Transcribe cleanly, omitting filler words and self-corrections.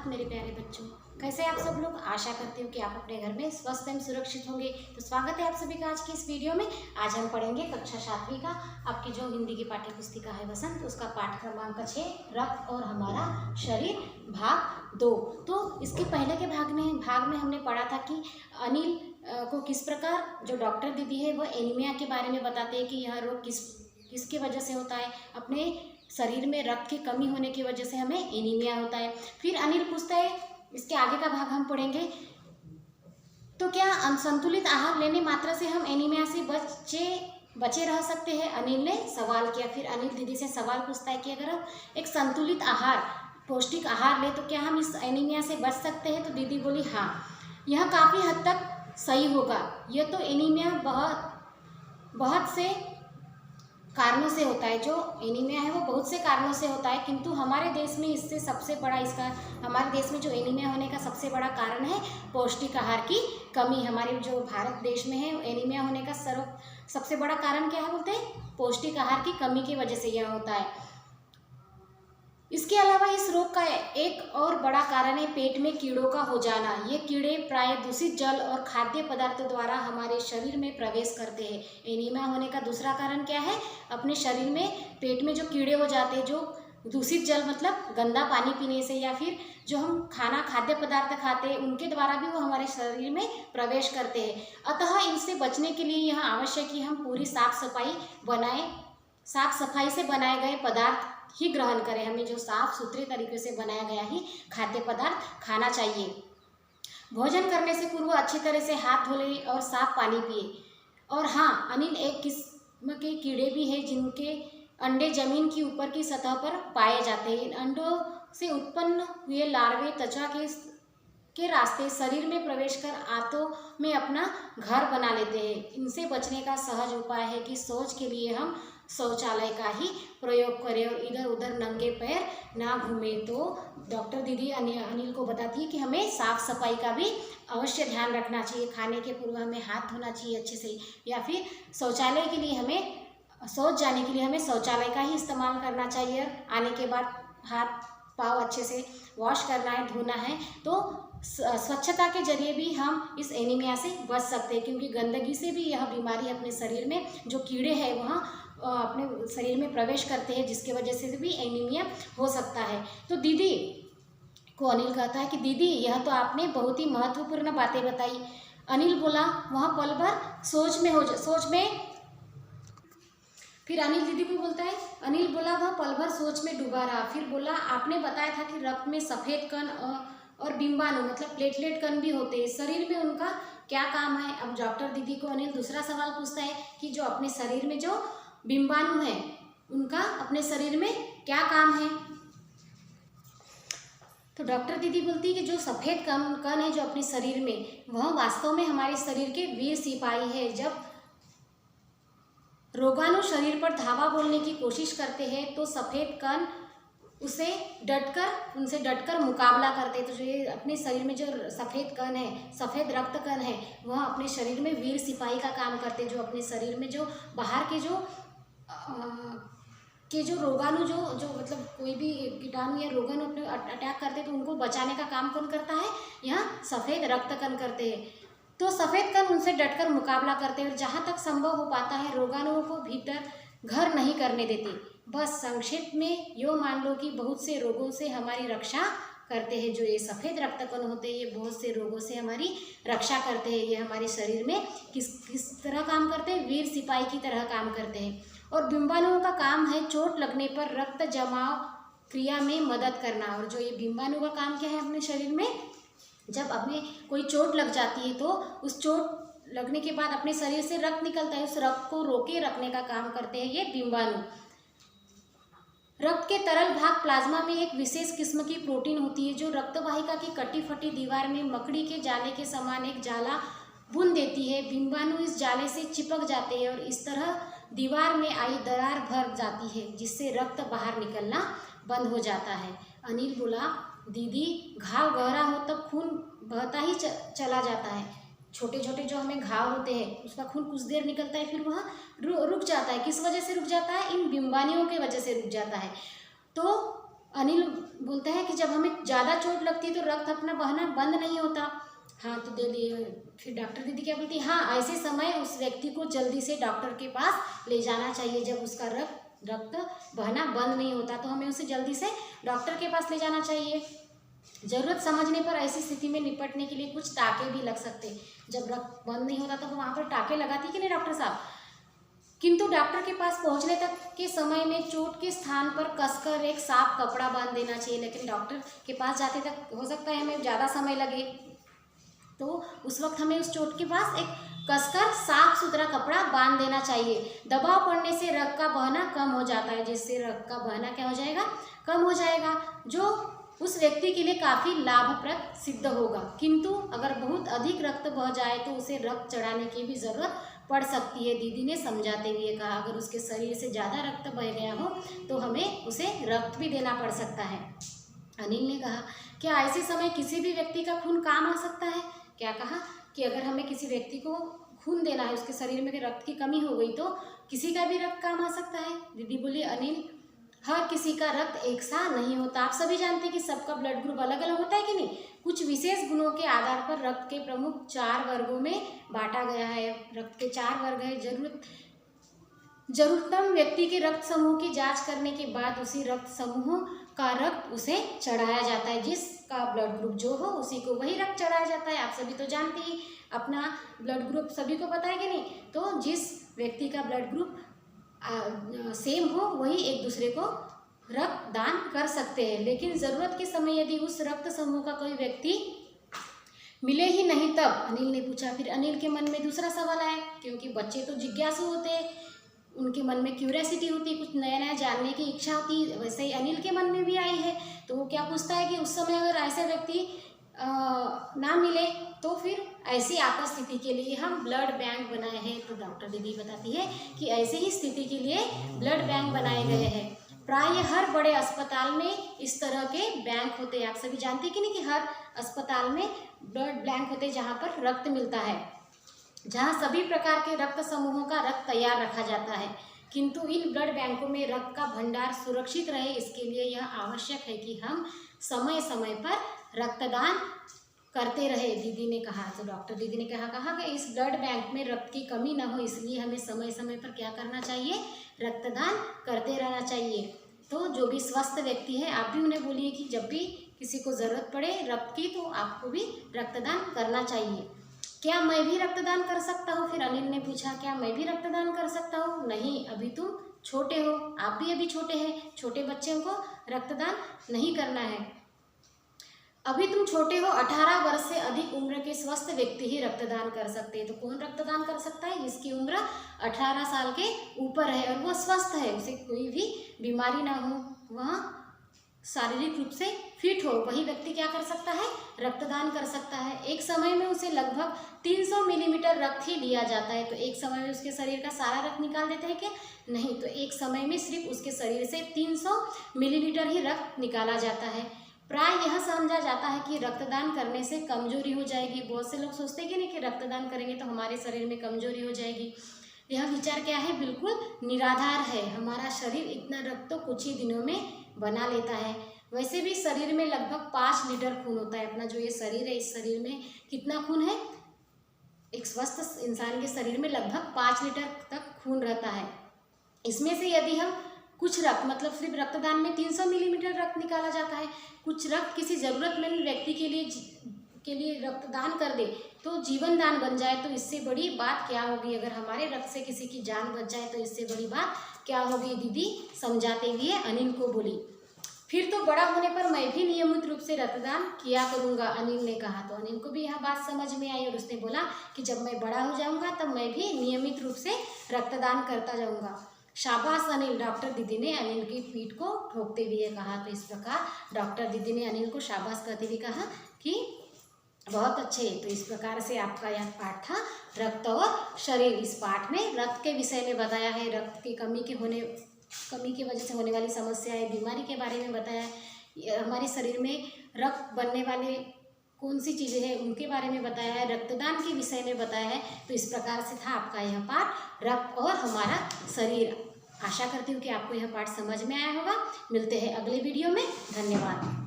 सुप्रभात मेरे प्यारे बच्चों। कैसे आप सब लोग? आशा करती हूँ कि आप अपने घर में स्वस्थ एवं सुरक्षित होंगे। तो स्वागत है आप सभी का आज की इस वीडियो में। आज हम पढ़ेंगे कक्षा 7वीं का आपकी जो हिंदी की पाठ्य पुस्तिका है वसंत, उसका पाठ क्रमांक 6 रक्त और हमारा शरीर भाग 2। तो इसके पहले के भाग में हमने पढ़ा था कि अनिल को किस प्रकार जो डॉक्टर दीदी है वह एनीमिया के बारे में बताते हैं कि यह रोग किसकी वजह से होता है। अपने शरीर में रक्त की कमी होने की वजह से हमें एनीमिया होता है। फिर अनिल पूछता है, इसके आगे का भाग हम पढ़ेंगे, तो क्या असंतुलित आहार लेने मात्र से हम एनीमिया से बचे रह सकते हैं? अनिल ने सवाल किया। फिर अनिल दीदी से सवाल पूछता है कि अगर हम एक संतुलित आहार, पौष्टिक आहार ले तो क्या हम इस एनीमिया से बच सकते हैं? तो दीदी बोली हाँ, यह काफ़ी हद तक सही होगा। यह तो एनीमिया बहुत से कारणों से होता है। जो एनीमिया है वो बहुत से कारणों से होता है, किंतु हमारे देश में इससे सबसे बड़ा हमारे देश में जो एनीमिया होने का सबसे बड़ा कारण है पौष्टिक आहार की कमी। हमारे जो भारत देश में है एनीमिया होने का सबसे बड़ा कारण क्या है बोलते हैं? पौष्टिक आहार की कमी की वजह से यह होता है। इसके अलावा इस रोग का एक और बड़ा कारण है पेट में कीड़ों का हो जाना। ये कीड़े प्राय दूषित जल और खाद्य पदार्थों द्वारा हमारे शरीर में प्रवेश करते हैं। एनीमिया होने का दूसरा कारण क्या है? अपने शरीर में पेट में जो कीड़े हो जाते हैं, जो दूषित जल मतलब गंदा पानी पीने से, या फिर जो हम खाद्य पदार्थ खाते हैं उनके द्वारा भी वो हमारे शरीर में प्रवेश करते हैं। अतः इनसे बचने के लिए यह आवश्यक कि हम पूरी साफ सफाई से बनाए गए पदार्थ ही ग्रहण करें। हमें जो साफ सुथरे तरीके से बनाया गया ही खाद्य पदार्थ खाना चाहिए। भोजन करने से पूर्व अच्छी तरह से हाथ धो लें और साफ पानी पिए। और हाँ, अनिल, एक किस्म के कीड़े भी हैं जिनके अंडे जमीन की ऊपर की सतह पर पाए जाते हैं। इन अंडों से उत्पन्न हुए लार्वे त्वचा के रास्ते शरीर में प्रवेश कर आंतों में अपना घर बना लेते हैं। इनसे बचने का सहज उपाय है कि शौच के लिए हम शौचालय का ही प्रयोग करें और इधर उधर नंगे पैर ना घूमें। तो डॉक्टर दीदी अनिल को बताती है कि हमें साफ सफाई का भी अवश्य ध्यान रखना चाहिए। खाने के पूर्व हमें हाथ धोना चाहिए अच्छे से, या फिर शौचालय के लिए हमें शौच जाने के लिए हमें शौचालय का ही इस्तेमाल करना चाहिए। आने के बाद हाथ पाँव अच्छे से वॉश करना है, धोना है। तो स्वच्छता के जरिए भी हम इस एनीमिया से बच सकते हैं, क्योंकि गंदगी से भी यह बीमारी अपने शरीर में जो कीड़े हैं वहाँ अपने शरीर में प्रवेश करते हैं, जिसकी वजह से भी एनीमिया हो सकता है। तो दीदी को अनिल कहता है कि दीदी, यह तो आपने बहुत ही महत्वपूर्ण बातें बताई। अनिल बोला, वह पल भर सोच में फिर अनिल दीदी को बोलता है, अनिल बोला वह पल भर सोच में डूबा रहा। फिर बोला, आपने बताया था कि रक्त में सफ़ेद कण और बिंबाणु मतलब प्लेटलेट कण भी होते हैं, शरीर में उनका क्या काम है? अब डॉक्टर दीदी को अनिल दूसरा सवाल पूछता है कि जो अपने शरीर में जो बिंबाणु है उनका अपने शरीर में क्या काम है? तो डॉक्टर दीदी बोलती है कि जो सफ़ेद कण है जो अपने शरीर में, वह वास्तव में हमारे शरीर के वीर सिपाही है। जब रोगाणु शरीर पर धावा बोलने की कोशिश करते हैं तो सफ़ेद कण उनसे डटकर मुकाबला करते हैं। तो जो ये अपने शरीर में जो सफ़ेद कण है, सफ़ेद रक्त कण है, वह अपने शरीर में वीर सिपाही का काम करते हैं। जो अपने शरीर में जो बाहर के जो रोगाणु जो मतलब कोई भी कीटाणु या रोगाणु अपने अटैक करते हैं तो उनको बचाने का काम कौन करता है? यह सफ़ेद रक्त कण करते हैं। तो सफ़ेद कण उनसे डटकर मुकाबला करते हैं और जहाँ तक संभव हो पाता है रोगाणुओं को भीतर घर नहीं करने देते। बस संक्षेप में यो मान लो कि बहुत से रोगों से हमारी रक्षा करते हैं। जो ये सफ़ेद रक्त कण होते हैं ये बहुत से रोगों से हमारी रक्षा करते हैं। ये हमारे शरीर में किस तरह काम करते हैं? वीर सिपाही की तरह काम करते हैं। और बिंबाणुओं का काम है चोट लगने पर रक्त जमाव क्रिया में मदद करना। और जो ये बिंबाणु का काम क्या है अपने शरीर में? जब हमें कोई चोट लग जाती है तो उस चोट लगने के बाद अपने शरीर से रक्त निकलता है, उस रक्त को रोके रखने का काम करते हैं ये बिंबाणु। रक्त के तरल भाग प्लाज्मा में एक विशेष किस्म की प्रोटीन होती है जो रक्तवाहिका की कटी फटी दीवार में मकड़ी के जाले के समान एक जाला बुन देती है। बिंबाणु इस जाले से चिपक जाते हैं और इस तरह दीवार में आई दरार भर जाती है, जिससे रक्त बाहर निकलना बंद हो जाता है। अनिल बोला, दीदी, घाव गहरा हो तब खून बहता ही चला जाता है। छोटे छोटे जो हमें घाव होते हैं उसका खून कुछ देर निकलता है, फिर वह रुक जाता है। किस वजह से रुक जाता है? इन बिंबाणुओं की वजह से रुक जाता है। तो अनिल बोलते हैं कि जब हमें ज़्यादा चोट लगती है तो रक्त अपना बहना बंद नहीं होता। हाँ तो दे लिए। फिर डॉक्टर दीदी क्या बोलती है, हाँ ऐसे समय उस व्यक्ति को जल्दी से डॉक्टर के पास ले जाना चाहिए। जब उसका रक्त बहना बंद नहीं होता तो हमें उसे जल्दी से डॉक्टर के पास ले जाना चाहिए। ज़रूरत समझने पर ऐसी स्थिति में निपटने के लिए कुछ टाँके भी लग सकते। जब रक्त बंद नहीं होता तो वहाँ पर टाँके लगाती कि नहीं डॉक्टर साहब। किंतु डॉक्टर के पास पहुंचने तक के समय में चोट के स्थान पर कसकर एक साफ कपड़ा बांध देना चाहिए। लेकिन डॉक्टर के पास जाते तक हो सकता है हमें ज़्यादा समय लगे, तो उस वक्त हमें उस चोट के पास एक कसकर साफ सुथरा कपड़ा बांध देना चाहिए। दबाव पड़ने से रक्त का बहना कम हो जाता है, जिससे रक्त का बहना क्या हो जाएगा, कम हो जाएगा, जो उस व्यक्ति के लिए काफ़ी लाभप्रद सिद्ध होगा। किंतु अगर बहुत अधिक रक्त बह जाए तो उसे रक्त चढ़ाने की भी ज़रूरत पड़ सकती है। दीदी ने समझाते हुए कहा, अगर उसके शरीर से ज़्यादा रक्त बह गया हो तो हमें उसे रक्त भी देना पड़ सकता है। अनिल ने कहा, क्या ऐसे समय किसी भी व्यक्ति का खून काम आ सकता है? क्या कहा कि अगर हमें किसी व्यक्ति को खून देना है, उसके शरीर में रक्त की कमी हो गई तो किसी का भी रक्त काम आ सकता है। दीदी बोली, अनिल हर किसी का रक्त एक सा नहीं होता। आप सभी जानते हैं कि सबका ब्लड ग्रुप अलग अलग होता है कि नहीं। कुछ विशेष गुणों के आधार पर रक्त के प्रमुख 4 वर्गों में बांटा गया है। रक्त के 4 वर्ग है। जरूरतमंद व्यक्ति के रक्त समूह की जांच करने के बाद उसी रक्त समूह का रक्त उसे चढ़ाया जाता है। जिसका ब्लड ग्रुप जो हो उसी को वही रक्त चढ़ाया जाता है। आप सभी तो जानते ही अपना ब्लड ग्रुप सभी को पता है कि नहीं। तो जिस व्यक्ति का ब्लड ग्रुप सेम हो वही एक दूसरे को रक्त दान कर सकते हैं। लेकिन ज़रूरत के समय यदि उस रक्त समूह का कोई व्यक्ति मिले ही नहीं तब, अनिल ने पूछा। फिर अनिल के मन में दूसरा सवाल आया, क्योंकि बच्चे तो जिज्ञासु होते हैं, उनके मन में क्यूरियोसिटी होती, कुछ नया नया जानने की इच्छा होती। वैसे ही अनिल के मन में भी आई है। तो वो क्या पूछता है कि उस समय अगर ऐसे व्यक्ति ना मिले तो फिर ऐसी आपात स्थिति के लिए हम ब्लड बैंक बनाए हैं। तो डॉक्टर दीदी बताती है कि ऐसी ही स्थिति के लिए ब्लड बैंक बनाए गए हैं। प्राय हर बड़े अस्पताल में इस तरह के बैंक होते हैं। आप सभी जानते हैं कि नहीं कि हर अस्पताल में ब्लड बैंक होते हैं जहाँ पर रक्त मिलता है, जहाँ सभी प्रकार के रक्त समूहों का रक्त तैयार रखा जाता है। किंतु इन ब्लड बैंकों में रक्त का भंडार सुरक्षित रहे, इसके लिए यह आवश्यक है कि हम समय समय पर रक्तदान करते रहे। दीदी ने कहा, तो डॉक्टर दीदी ने कहा कि इस ब्लड बैंक में रक्त की कमी ना हो, इसलिए हमें समय समय पर क्या करना चाहिए, रक्तदान करते रहना चाहिए। तो जो भी स्वस्थ व्यक्ति है आप भी उन्हें बोलिए कि जब भी किसी को ज़रूरत पड़े रक्त की तो आपको भी रक्तदान करना चाहिए। क्या मैं भी रक्तदान कर सकता हूँ? फिर अनिल ने पूछा, क्या मैं भी रक्तदान कर सकता हूँ? नहीं, अभी तुम छोटे हो, आप भी अभी छोटे हैं, छोटे बच्चों को रक्तदान नहीं करना है। अभी तुम छोटे हो, 18 वर्ष से अधिक उम्र के स्वस्थ व्यक्ति ही रक्तदान कर सकते हैं। तो कौन रक्तदान कर सकता है? जिसकी उम्र 18 साल के ऊपर है और वह स्वस्थ है, उसे कोई भी बीमारी ना हो, वह शारीरिक रूप से फिट हो, वही व्यक्ति क्या कर सकता है, रक्तदान कर सकता है। एक समय में उसे लगभग 300 मिलीमीटर रक्त ही लिया जाता है। तो एक समय में उसके शरीर का सारा रक्त निकाल देते हैं क्या? नहीं, तो एक समय में सिर्फ उसके शरीर से 300 मिलीलीटर ही रक्त निकाला जाता है। प्राय यह समझा जाता है कि रक्तदान करने से कमजोरी हो जाएगी। बहुत से लोग सोचते हैं कि नहीं कि रक्तदान करेंगे तो हमारे शरीर में कमजोरी हो जाएगी। यह विचार क्या है, बिल्कुल निराधार है। हमारा शरीर इतना रक्त तो कुछ ही दिनों में बना लेता है। वैसे भी शरीर में लगभग 5 लीटर खून होता है। अपना जो ये शरीर है, इस शरीर में कितना खून है? एक स्वस्थ इंसान के शरीर में लगभग 5 लीटर तक खून रहता है। इसमें से यदि हम कुछ रक्त, मतलब सिर्फ रक्तदान में 300 मिलीमीटर रक्त निकाला जाता है, कुछ रक्त किसी ज़रूरतमंद व्यक्ति के लिए रक्तदान कर दे तो जीवन दान बन जाए, तो इससे बड़ी बात क्या होगी। अगर हमारे रक्त से किसी की जान बच जाए तो इससे बड़ी बात क्या होगी। दीदी समझाते हुए अनिल को बोली। फिर तो बड़ा होने पर मैं भी नियमित रूप से रक्तदान किया करूँगा, अनिल ने कहा। तो अनिल को भी यह बात समझ में आई और उसने बोला कि जब मैं बड़ा हो जाऊँगा तब मैं भी नियमित रूप से रक्तदान करता जाऊँगा। शाबाश अनिल, डॉक्टर दीदी ने अनिल की पीठ को ठोकते हुए कहा। तो इस प्रकार डॉक्टर दीदी ने अनिल को शाबाश करते हुए कहा कि बहुत अच्छे। तो इस प्रकार से आपका यह पाठ था रक्त और शरीर। इस पाठ में रक्त के विषय में बताया है, रक्त की कमी की वजह से होने वाली समस्याएं, बीमारी के बारे में बताया है, हमारे शरीर में रक्त बनने वाले कौन सी चीज़ें हैं उनके बारे में बताया है, रक्तदान के विषय में बताया है। तो इस प्रकार से था आपका यह पाठ रक्त और हमारा शरीर। आशा करती हूँ कि आपको यह पाठ समझ में आया होगा। मिलते हैं अगले वीडियो में। धन्यवाद।